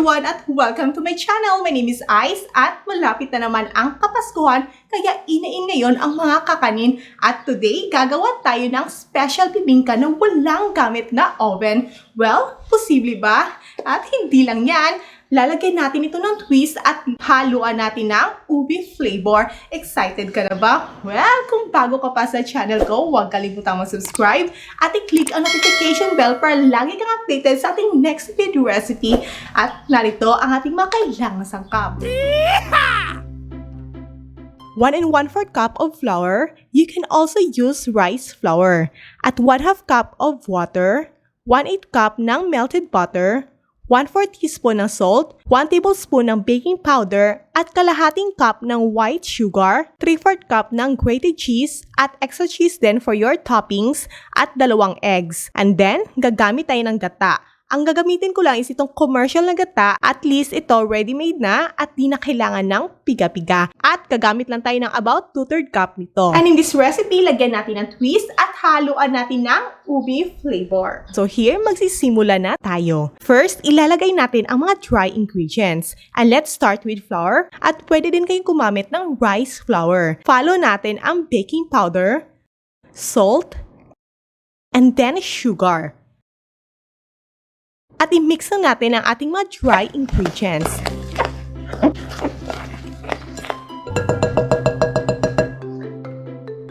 everyone at welcome to my channel. My name is Ice at malapit na naman ang Kapaskuhan kaya inain ngayon ang mga kakanin at today gagawa tayo ng special bibingka na walang gamit na oven. Well, posible ba? At hindi lang yan, lalagyan natin ito ng twist at haluan natin ng ube flavor. Excited ka na ba? Well, kung bago ka pa sa channel ko, huwag kalimutang mag-subscribe at i-click ang notification bell para lagi kang updated sa ating next video recipe. At narito ang ating mga kailangang sangkap. 1 1/4 cup of flour. You can also use rice flour. At 1/2 cup of water, 1/8 cup ng melted butter, 1/4 teaspoon ng salt, 1 tablespoon ng baking powder, at kalahating cup ng white sugar, 3/4 cup ng grated cheese, at extra cheese din for your toppings, at 2 eggs. And then, gagamit tayo ng gata. Ang gagamitin ko lang is itong commercial na gata, at least ito ready-made na at di na kailangan ng piga-piga. At gagamit lang tayo ng about 2/3 cup nito. And in this recipe, lagyan natin ng twist at haluan natin ng ube flavor. So here, magsisimula na tayo. First, ilalagay natin ang mga dry ingredients. And let's start with flour. At pwede din kayong gumamit ng rice flour. Follow natin ang baking powder, salt, and then sugar. At i-mix na natin ang ating mga dry ingredients.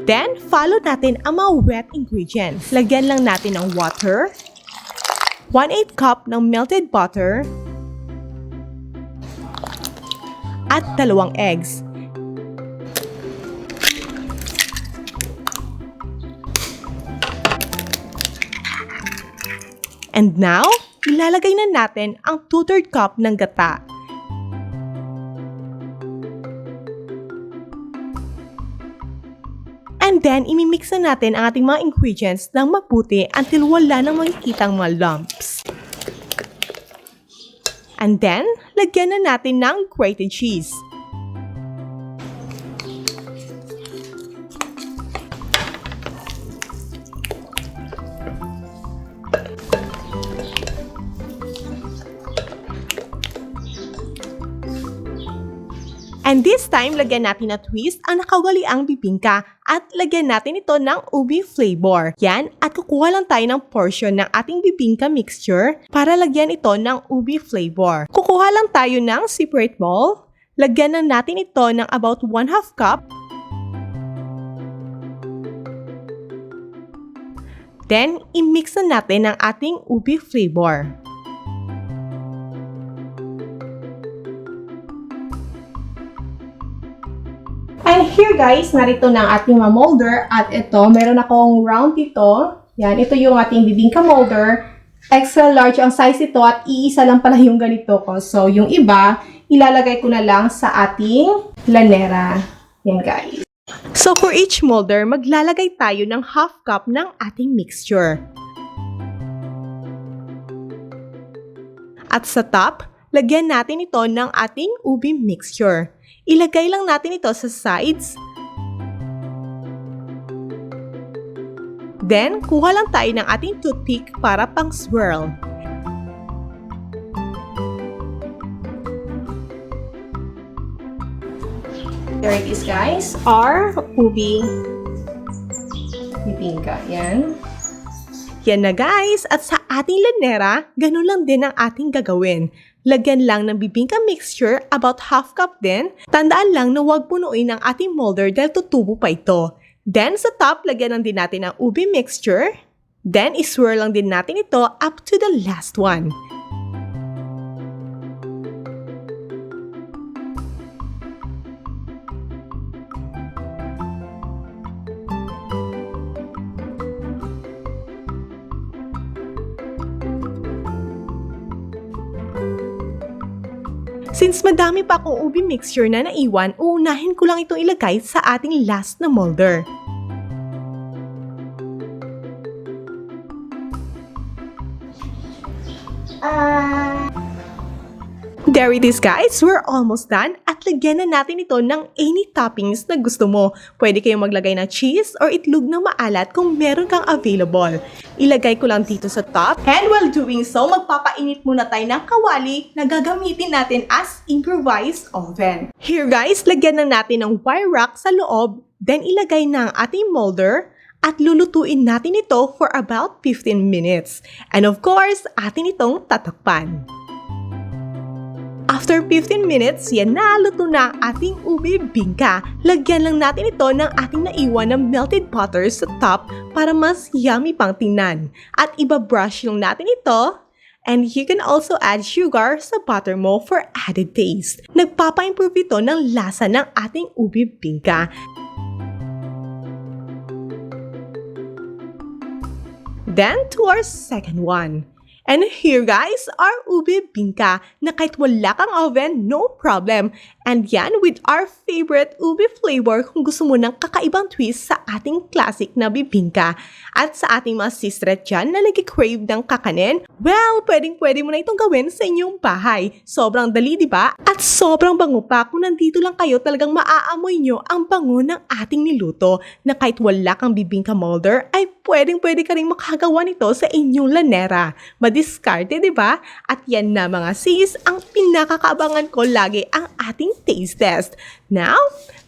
Then, follow natin ang mga wet ingredients. Lagyan lang natin ng water, 1/8 cup ng melted butter, at 2 eggs. And now, ilalagay na natin ang 2/3 cup ng gata. And then, imimix na natin ang ating mga ingredients ng mabuti until wala nang makikitang mga lumps. And then, lagyan na natin ng grated cheese. And this time, lagyan natin na twist ang nakawaliang bibingka at lagyan natin ito ng ube flavor. Yan, at kukuha lang tayo ng portion ng ating bibingka mixture para lagyan ito ng ube flavor. Kukuha lang tayo ng separate bowl. Lagyan na natin ito ng about 1/2 cup. Then, i-mix na natin ang ating ube flavor. And here guys, narito na ang ating mga molder at ito, meron akong round dito. Yan, ito yung ating bibingka molder. Extra large ang size ito at iisa lang pala yung ganito ko. So, yung iba, ilalagay ko na lang sa ating lanera. Yan guys. So, for each molder, maglalagay tayo ng 1/2 cup ng ating mixture. At sa top, lagyan natin ito ng ating ube mixture. Ilagay lang natin ito sa sides. Then, kuha lang tayo ng ating toothpick para pang swirl. There it is guys, our ube bibingka. Yan. Yan na guys, at sa ating lanera, ganun lang din ang ating gagawin. Lagyan lang ng bibingka mixture, about 1/2 cup din. Tandaan lang na huwag punuin ang ating molder dahil tutubo pa ito. Then sa top, lagyan lang din natin ang ube mixture. Then iswirl lang din natin ito up to the last one. Since madami pa akong ube mixture na naiwan, uunahin ko lang itong ilagay sa ating last na molder. there it is guys, we're almost done at lagyan na natin ito ng any toppings na gusto mo. Pwede kayong maglagay ng cheese or itlog na maalat kung meron kang available. Ilagay ko lang dito sa top. And while doing so, magpapainit muna tayo ng kawali na gagamitin natin as improvised oven. Here guys, lagyan na natin ng wire rack sa loob, then ilagay na ang ating molder at lulutuin natin ito for about 15 minutes. And of course, atin itong tatakpan. After 15 minutes, yan na, luto na ang ating ube bingka. Lagyan lang natin ito ng ating naiwan na melted butter sa top para mas yummy pang tingnan. At iba-brush lang natin ito. And you can also add sugar sa butter mo for added taste. Nagpapa-improve ito ng lasa ng ating ube bingka. Then to our second one. And here guys, our ube bingka na kahit wala kang oven, no problem. And yan with our favorite ube flavor kung gusto mo ng kakaibang twist sa ating classic na bibingka. At sa ating mga sister dyan na nag-crave ng kakanin, well, pwedeng-pwede mo na itong gawin sa inyong bahay. Sobrang dali, di ba? At sobrang bango pa kung nandito lang kayo talagang maaamoy nyo ang bango ng ating niluto na kahit wala kang bibingka molder, ay pwedeng-pwede ka rin makagawa nito sa inyong lanera. Madiskarte, di ba? At yan na mga sis, ang pinakakaabangan ko lagi ang ating taste test. Now,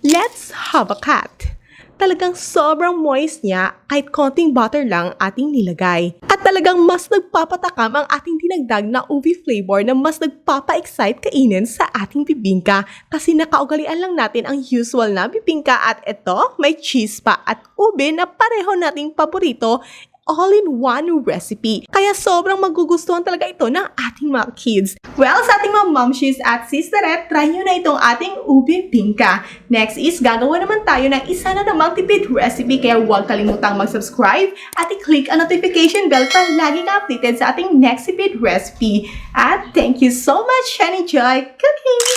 let's have a cut. Talagang sobrang moist niya kahit konting butter lang ating nilagay. At talagang mas nagpapatakam ang ating dinagdag na ube flavor na mas nagpapa-excite kainin sa ating bibingka kasi nakaugalian lang natin ang usual na bibingka at ito may cheese pa at ube na pareho nating paborito all-in-one recipe. Kaya sobrang magugustuhan talaga ito ng ating mga kids. Well, sa ating mga momshies at sisterette, try nyo na itong ating ube bingka. Next is, gagawa naman tayo ng isa na namang tipid recipe kaya huwag kalimutang mag-subscribe at i-click ang notification bell para lagi ka updated sa ating next tipid recipe. At thank you so much and enjoy cooking!